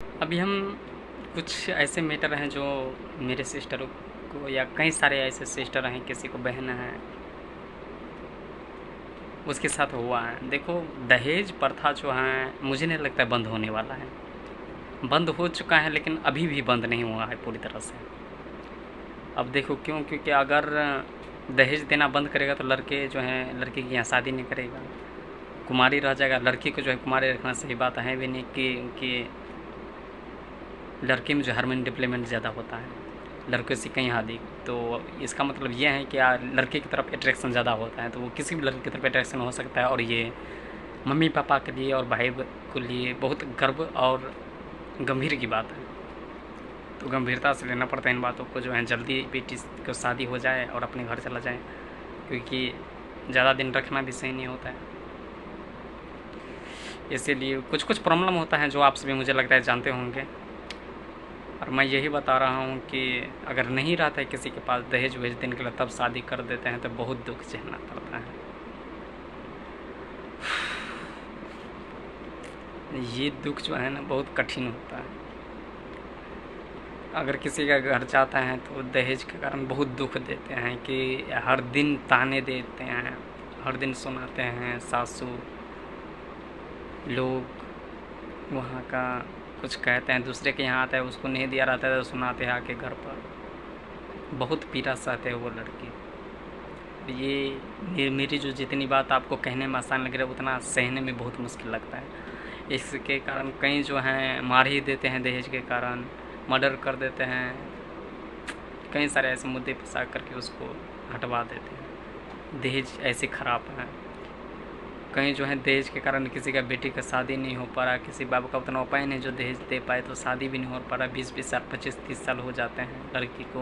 अभी हम कुछ ऐसे मैटर हैं जो मेरे सिस्टर को या कई सारे ऐसे सिस्टर हैं, किसी को बहन है, उसके साथ हुआ है। देखो, दहेज प्रथा जो है मुझे नहीं लगता है बंद होने वाला है। बंद हो चुका है लेकिन अभी भी बंद नहीं हुआ है पूरी तरह से। अब देखो क्यों, क्योंकि अगर दहेज देना बंद करेगा तो लड़के जो हैं लड़की की यहाँ शादी नहीं करेगा, कुमारी रह जाएगा। लड़की को जो है कुमारी रखना सही बात है भी नहीं, कि उनकी लड़के में जो हार्मोन डिप्लेमेंट ज़्यादा होता है लड़के से कहीं अधिक। तो इसका मतलब ये है कि लड़के की तरफ अट्रैक्शन ज़्यादा होता है, तो वो किसी भी लड़के की तरफ अट्रैक्शन हो सकता है। और ये मम्मी पापा के लिए और भाई के लिए बहुत गर्व और गंभीर की बात है। तो गंभीरता से लेना पड़ता है इन बातों को, जो है जल्दी बेटी को शादी हो जाए और अपने घर चला जाए, क्योंकि ज़्यादा दिन रखना भी सही नहीं होता है। इसीलिए कुछ कुछ प्रॉब्लम होता है जो आप सभी मुझे लगता है जानते होंगे। और मैं यही बता रहा हूँ कि अगर नहीं रहता है किसी के पास दहेज वहेज देने के लिए, तब शादी कर देते हैं तो बहुत दुख झेलना पड़ता है। ये दुख जो है ना बहुत कठिन होता है। अगर किसी का घर जाता है तो दहेज के कारण बहुत दुख देते हैं, कि हर दिन ताने देते हैं, हर दिन सुनाते हैं सासू लोग वहाँ का, कुछ कहते हैं। दूसरे के यहाँ आता है, उसको नहीं दिया रहता है तो सुनाते हैं आके घर पर। बहुत पीड़ा सहते हैं वो लड़की। ये मेरी जो जितनी बात आपको कहने में आसान लग रहा है, उतना सहने में बहुत मुश्किल लगता है। इसके कारण कई जो हैं मार ही देते हैं, दहेज के कारण मर्डर कर देते हैं। कई सारे ऐसे मुद्दे फंसा करके उसको हटवा देते हैं। दहेज ऐसे ख़राब है। कहीं जो है दहेज के कारण किसी का बेटी का शादी नहीं हो पा रहा, किसी बाप का उतना उपाय नहीं जो दहेज दे पाए, तो शादी भी नहीं हो पा रहा। 20-20 साल 25-30 साल हो जाते हैं लड़की को।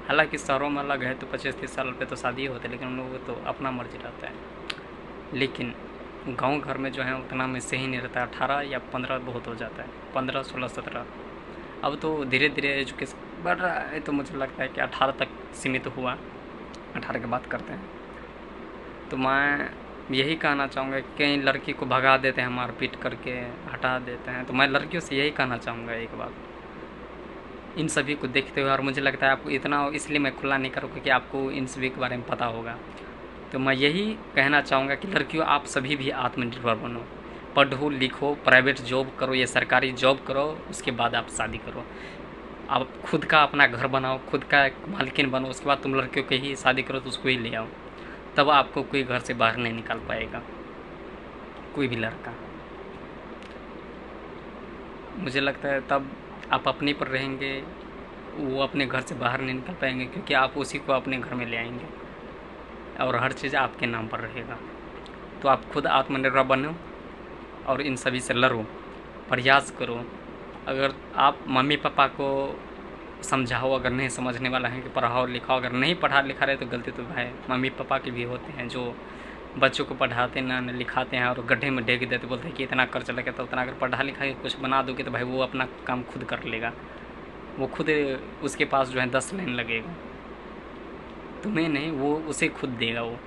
हालांकि शहरों में अलग है तो 25-30 साल पे तो शादी होती है, लेकिन उन लोगों को तो अपना मर्जी रहता है। लेकिन गांव घर में जो है उतना में सही नहीं रहता। 18 या 15 बहुत हो जाता है, 15, 16, 17। अब तो धीरे धीरे एजुकेशन बढ़ रहा है, तो मुझे लगता है कि 18 तक सीमित हुआ, 18 की बात करते हैं। तो मैं यही कहना चाहूँगा कि कई लड़की को भगा देते हैं, मारपीट करके हटा देते हैं। तो मैं लड़कियों से यही कहना चाहूँगा एक बात, इन सभी को देखते हुए, और मुझे लगता है आपको इतना इसलिए मैं खुला नहीं करूँ क्योंकि आपको इन सभी के बारे में पता होगा। तो मैं यही कहना चाहूँगा कि लड़कियों, आप सभी भी आत्मनिर्भर बनो, पढ़ो लिखो, प्राइवेट जॉब करो या सरकारी जॉब करो, उसके बाद आप शादी करो। आप खुद का अपना घर बनाओ, खुद का मालकिन बनो, उसके बाद तुम लड़कियों के ही शादी करो तो उसको ही ले आओ। तब आपको कोई घर से बाहर नहीं निकाल पाएगा, कोई भी लड़का। मुझे लगता है तब आप अपने पर रहेंगे, वो अपने घर से बाहर नहीं निकल पाएंगे, क्योंकि आप उसी को अपने घर में ले आएंगे और हर चीज़ आपके नाम पर रहेगा। तो आप खुद आत्मनिर्भर बनो और इन सभी से लड़ो, प्रयास करो। अगर आप मम्मी पापा को समझाओ, अगर नहीं समझने वाला है कि पढ़ाओ लिखाओ, अगर नहीं पढ़ा लिखा रहे तो गलती तो भाई मम्मी पापा के भी होते हैं, जो बच्चों को पढ़ाते ना लिखाते हैं और गड्ढे में डेग देते, बोलते हैं कि इतना खर्च लगे, तो उतना अगर पढ़ा लिखा के कुछ बना दोगे तो भाई वो अपना काम खुद कर लेगा। वो खुद, उसके पास जो है 10 लाइन लगेगा, तुम्हें नहीं, वो उसे खुद देगा वो।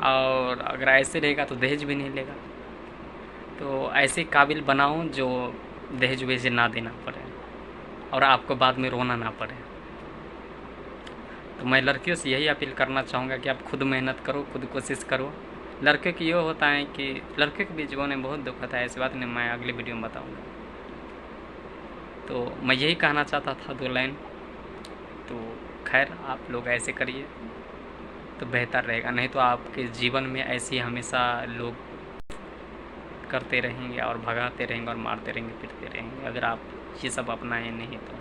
और अगर ऐसे रहेगा तो दहेज भी नहीं लेगा। तो ऐसे काबिल बनाओ जो दहेज वहेज ना देना पड़े और आपको बाद में रोना ना पड़े। तो मैं लड़कियों से यही अपील करना चाहूँगा कि आप खुद मेहनत करो, खुद कोशिश करो। लड़के की ये होता है कि लड़के के भी जीवन में बहुत दुख होता है, ऐसी बात नहीं, मैं अगले वीडियो में बताऊँगा। तो मैं यही कहना चाहता था 2 लाइन। तो खैर, आप लोग ऐसे करिए तो बेहतर रहेगा, नहीं तो आपके जीवन में ऐसे हमेशा लोग करते रहेंगे और भगाते रहेंगे और मारते रहेंगे, पीटते रहेंगे, अगर आप ये सब अपनाएं नहीं तो।